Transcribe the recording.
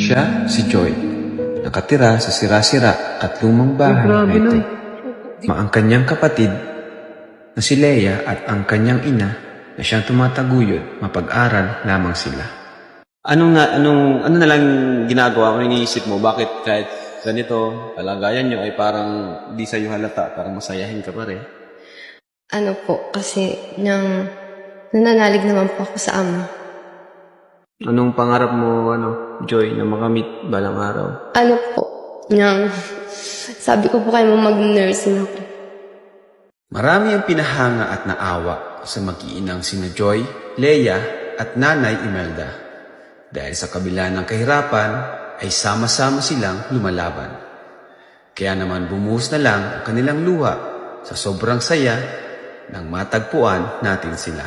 Siya, si Joy, nakatira sa sira-sira at lumang bahay na ito. Ang kanyang kapatid na si Leia at ang kanyang ina na siyang tumataguyod, mapag-aral lamang sila. Ano na lang ginagawa mo, iniisip mo, bakit kahit ganito, kalagayan nyo ay parang di sa'yo halata, parang masayahin ka pa rin? Ano po, kasi nananalig naman po ako sa Ama. Anong pangarap mo, Joy, na makamit balang araw? Ano po, sabi ko po kayo mag-nursing ako. Marami ang pinahanga at naawa sa mag-iinang sina Joy, Leia at Nanay Imelda. Dahil sa kabila ng kahirapan, ay sama-sama silang lumalaban. Kaya naman bumuhos na lang ang kanilang luha sa sobrang saya nang matagpuan natin sila.